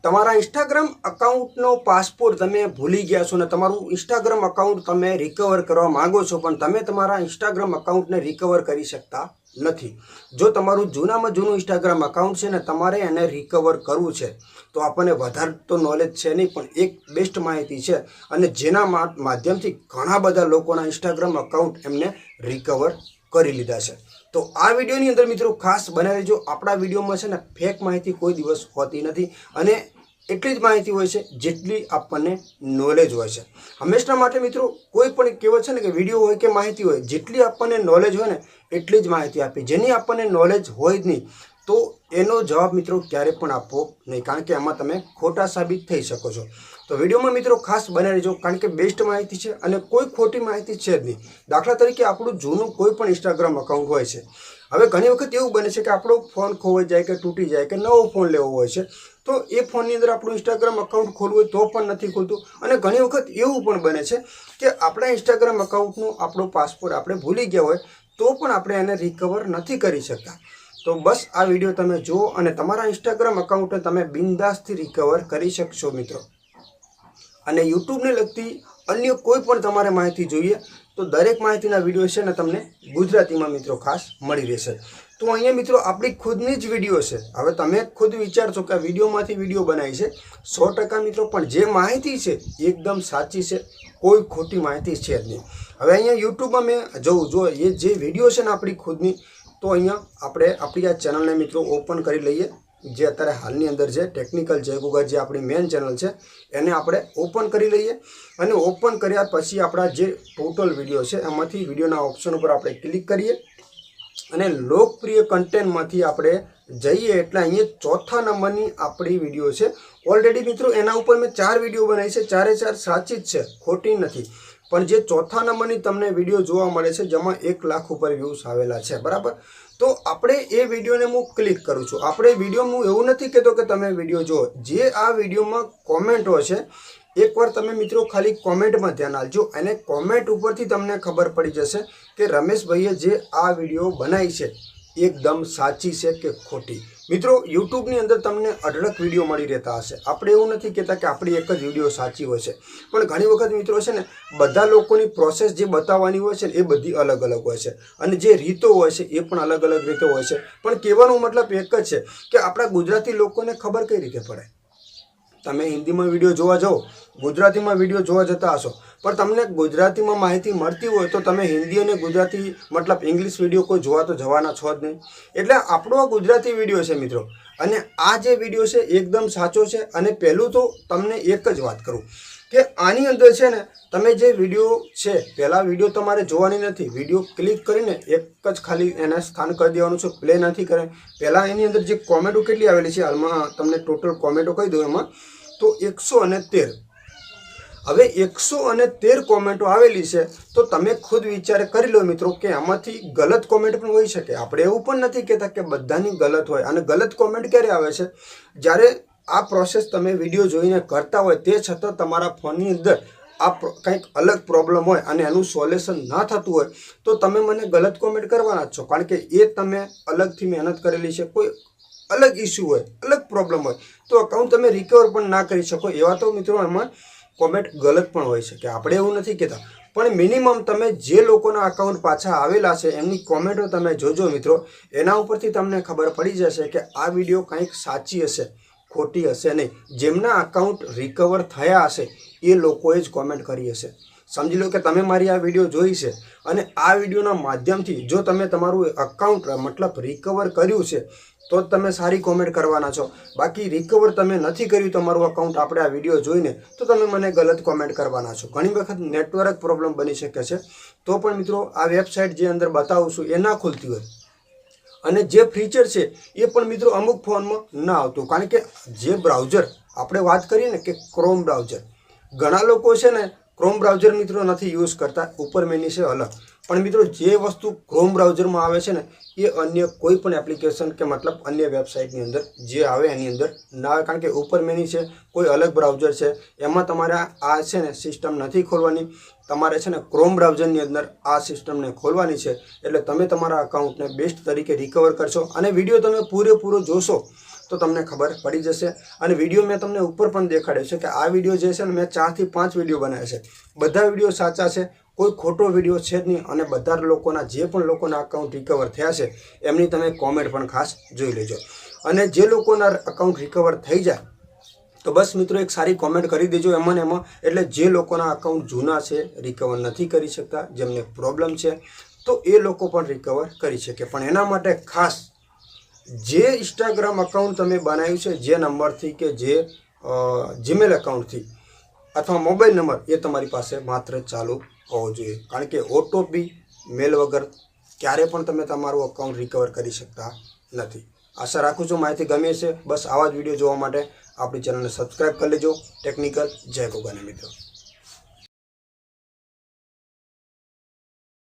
તમારા Instagram અકાઉન્ટનો passport તમે ભૂલી ગયા છો ને તમારું ઇન્સ્ટાગ્રામ અકાઉન્ટ તમે રિકવર કરવા માંગો છો, પણ તમે તમારા ઇન્સ્ટાગ્રામ અકાઉન્ટને રિકવર કરી શકતા નથી. જો તમારું જૂનામાં જૂનું ઇન્સ્ટાગ્રામ અકાઉન્ટ છે ને તમારે એને રિકવર કરવું છે, તો આપણને વધારે તો નોલેજ છે નહીં, પણ એક બેસ્ટ માહિતી છે અને જેના માધ્યમથી ઘણા બધા લોકોના ઇન્સ્ટાગ્રામ અકાઉન્ટ એમને રિકવર કરી લીધા છે. તો આ વિડીયોની અંદર મિત્રો ખાસ બને રહેજો. આપણા વિડીયોમાં છે ને ફેક માહિતી કોઈ દિવસ હોતી નથી અને એટલી જ માહિતી હોય છે જેટલી આપણને નોલેજ હોય છે. હંમેશા માટે મિત્રો કોઈ પણ કહેવત છે ને કે વિડીયો હોય કે માહિતી હોય, જેટલી આપણને નોલેજ હોય ને એટલી જ માહિતી આપી. જેની આપણને નોલેજ હોય જ નહીં તો એનો જવાબ મિત્રો ક્યારે પણ આપવો નહીં, કારણ કે એમાં તમે ખોટા સાબિત થઈ શકો છો. તો વિડીયોમાં મિત્રો ખાસ બને રહેજો, કારણ કે બેસ્ટ માહિતી છે અને કોઈ ખોટી માહિતી છે જ નહીં. દાખલા તરીકે આપણું જૂનું કોઈ પણ ઇન્સ્ટાગ્રામ અકાઉન્ટ હોય છે. હવે ઘણી વખત એવું બને છે કે આપણો ફોન ખોવાઈ જાય કે તૂટી જાય કે નવો ફોન લેવો હોય છે, તો એ ફોનની અંદર આપણું ઇન્સ્ટાગ્રામ અકાઉન્ટ ખોલવું હોય તો પણ નથી ખુલતું. અને ઘણી વખત એવું પણ બને છે કે આપણા ઇન્સ્ટાગ્રામ અકાઉન્ટનું આપણો પાસપોર્ટ આપણે ભૂલી ગયા હોય તો પણ આપણે એને રિકવર નથી કરી શકતા. તો બસ આ વિડીયો તમે જુઓ અને તમારા ઇન્સ્ટાગ્રામ અકાઉન્ટને તમે બિંદાસથી રિકવર કરી શકશો મિત્રો. અને યુટ્યુબને લગતી અન્ય કોઈ પણ તમારે માહિતી જોઈએ તો દરેક માહિતીના વિડીયો છે ને તમને ગુજરાતીમાં મિત્રો ખાસ મળી રહેશે. તો અહીંયા મિત્રો આપણી ખુદની જ વિડીયો છે. હવે તમે ખુદ વિચારશો કે આ વિડીયોમાંથી વિડીયો બનાવી છે 100% મિત્રો, પણ જે માહિતી છે એકદમ સાચી છે, કોઈ ખોટી માહિતી છે જ નહીં. હવે અહીંયા યુટ્યુબમાં મેં જો એ જે વિડીયો છે ને આપણી ખુદની, તો અહીંયા આપણે આપણી આ ચેનલને મિત્રો ઓપન કરી લઈએ. જે અત્યારે હાલની અંદર છે ટેકનિકલ જય ગુગા, જે આપણી મેન ચેનલ છે એને આપણે ઓપન કરી લઈએ. અને ઓપન કર્યા પછી આપણા જે ટોટલ વિડીયો છે એમાંથી વિડીયોના ઓપ્શન ઉપર આપણે ક્લિક કરીએ અને લોકપ્રિય કન્ટેન્ટમાંથી આપણે જઈએ એટલે અહીંયા ચોથા નંબરની આપણી વિડીયો છે. ઓલરેડી મિત્રો એના ઉપર મેં 4 વિડીયો બનાવી છે, 4 સાચી જ છે, ખોટી નથી. પણ જે ચોથા નંબરની તમને વિડીયો જોવા મળે છે જેમાં 1 લાખ ઉપર વ્યૂઝ આવેલા છે, બરાબર. તો આપણે એ વિડીયોને હું ક્લિક કરું છું. આપણે વિડીયો હું એવું નથી કહેતો કે તમે વિડીયો જુઓ, જે આ વિડીયોમાં કોમેન્ટો છે એકવાર તમે મિત્રો ખાલી કોમેન્ટમાં ધ્યાન આપજો અને કોમેન્ટ ઉપરથી તમને ખબર પડી જશે કે રમેશભાઈએ જે આ વિડીયો બનાવી છે એકદમ સાચી છે કે ખોટી. મિત્રો યુટ્યુબની અંદર તમને અઢળક વિડીયો મળી રહેતા હશે. આપણે એવું નથી કહેતા કે આપણી એક જ વિડીયો સાચી હોય છે, પણ ઘણી વખત મિત્રો છે ને બધા લોકોની પ્રોસેસ જે બતાવવાની હોય છે ને એ બધી અલગ અલગ હોય છે અને જે રીતો હોય છે એ પણ અલગ અલગ રીતે હોય છે. પણ કહેવાનો મતલબ એક જ છે કે આપણા ગુજરાતી લોકોને ખબર કઈ રીતે પડે. તમે હિન્દીમાં વિડીયો જોવા જાઓ, ગુજરાતીમાં વિડીયો જોવા જતા હશો, પણ તમને ગુજરાતીમાં માહિતી મળતી હોય તો તમે હિન્દી અને ગુજરાતી મતલબ ઇંગ્લિશ વિડીયો કોઈ જોવા તો જવાના છો જ નહીં. એટલે આપણો આ ગુજરાતી વિડીયો છે મિત્રો, અને આ જે વિડીયો છે એકદમ સાચો છે. અને પહેલું તો તમને એક જ વાત કરું કે આની અંદર છે ને તમે જે વિડીયો છે, પહેલાં વિડીયો તમારે જોવાની નથી. વિડીયો ક્લિક કરીને એક જ ખાલી એને સ્થાન કરી દેવાનું છે, પ્લે નથી કરે. પહેલાં એની અંદર જે કોમેન્ટો કેટલી આવેલી છે, હાલમાં તમને ટોટલ કોમેન્ટો કહી દઉં એમાં તો 113. હવે 113 કોમેન્ટો આવેલી છે તો તમે ખુદ વિચાર કરી લો મિત્રો કે આમાંથી ગલત કોમેન્ટ પણ હોઈ શકે. આપણે એવું પણ નથી કહેતા કે બધાની ગલત હોય. અને ગલત કોમેન્ટ ક્યારે આવે છે? જ્યારે આ પ્રોસેસ તમે વિડીયો જોઈને કરતા હોય તે છતાં તમારા ફોનની અંદર આ કંઈક અલગ પ્રોબ્લેમ હોય અને એનું સોલ્યુશન ના થતું હોય તો તમે મને ગલત કોમેન્ટ કરવાના જ છો, કારણ કે એ તમે અલગથી મહેનત કરેલી છે, કોઈ અલગ ઇસ્યુ હોય, અલગ પ્રોબ્લેમ હોય તો અકાઉન્ટ તમે રિકવર પણ ના કરી શકો. એવા તો મિત્રો એમાં કોમેન્ટ ગલત પણ હોય છે કે આપણે એવું નથી કહેતા, પણ મિનિમમ તમે જે લોકોના અકાઉન્ટ પાછા આવેલા છે એમની કોમેન્ટો તમે જોજો મિત્રો. એના ઉપરથી તમને ખબર પડી જશે કે આ વિડીયો કંઈક સાચી હશે, ખોટી હશે નહીં. જેમના અકાઉન્ટ રિકવર થયા હશે એ લોકોએ જ કોમેન્ટ કરી હશે. સમજી લો કે તમે મારી આ વિડીયો જોઈ છે અને આ વિડીયોના માધ્યમથી જો તમે તમારું અકાઉન્ટ મતલબ રિકવર કર્યું છે તો તમે સારી કોમેન્ટ કરવાના છો. બાકી રિકવર તમે નથી કર્યું તમારું અકાઉન્ટ આપણે આ વિડીયો જોઈને તો તમે મને ગલત કોમેન્ટ કરવાના છો. ઘણી વખત નેટવર્ક પ્રોબ્લેમ બની શકે છે, તો પણ મિત્રો આ વેબસાઇટ જે અંદર બતાવું છું એ ના ખુલતી હોય. અને જે ફીચર છે એ પણ મિત્રો અમુક ફોનમાં ના આવતું, કારણ કે જે બ્રાઉઝર આપણે વાત કરીએ ને કે ક્રોમ બ્રાઉઝર, ઘણા લોકો છે ને ક્રોમ બ્રાઉઝર મિત્રો નથી યુઝ કરતા, ઉપર મેની છે અલગ. પણ મિત્રો જે વસ્તુ ક્રોમ બ્રાઉઝરમાં આવે છે ને એ અન્ય કોઈ પણ એપ્લિકેશન કે મતલબ અન્ય વેબસાઇટની અંદર જે આવે એની અંદર ના આવે, કારણ કે ઉપર મેની છે, કોઈ અલગ બ્રાઉઝર છે, એમાં તમારે આ છે ને સિસ્ટમ નથી ખોલવાની. તમારે છે ને ક્રોમ બ્રાઉઝરની અંદર આ સિસ્ટમને ખોલવાની છે. એટલે તમે તમારા અકાઉન્ટને બેસ્ટ તરીકે રિકવર કરશો અને વિડીયો તમે પૂરેપૂરો જોશો તો તમને ખબર પડી જશે। અને વિડીયો મેં તમને ઉપર પણ દેખાડ્યો છે કે આ વિડીયો જે છે ને મેં 4 થી 5 વિડીયો બનાવ્યા છે, બધા વિડીયો સાચા છે, કોઈ ખોટો વિડીયો છે જ નહીં। અને બધા લોકોના જે પણ લોકોના અકાઉન્ટ રિકવર થયા છે એમની તમે કોમેન્ટ પણ ખાસ જોઈ લેજો। અને જે લોકોના અકાઉન્ટ રિકવર થઈ જાય તો બસ મિત્રો એક સારી કોમેન્ટ કરી દેજો એમાં ને એમાં, એટલે જે લોકોના અકાઉન્ટ જૂના છે, રિકવર નથી કરી શકતા, જેમને પ્રોબ્લેમ છે, તો એ લોકો પણ રિકવર કરી શકે। પણ એના માટે ખાસ જે ઇન્સ્ટાગ્રામ અકાઉન્ટ તમે બનાવ્યું છે, જે નંબરથી કે જે જીમેલ અકાઉન્ટથી અથવા મોબાઈલ નંબર, એ તમારી પાસે માત્ર ચાલુ હોવો જોઈએ। કારણ કે ઓટીપી મેલ વગર ક્યારે પણ તમે તમારું અકાઉન્ટ રિકવર કરી શકતા નથી। આશા રાખું છું માહિતી ગમી હશે। બસ આવા જ વિડીયો જોવા માટે આપણી ચેનલને સબસ્ક્રાઈબ કરી લેજો। ટેકનિકલ જય ગોગાને મિત્રો।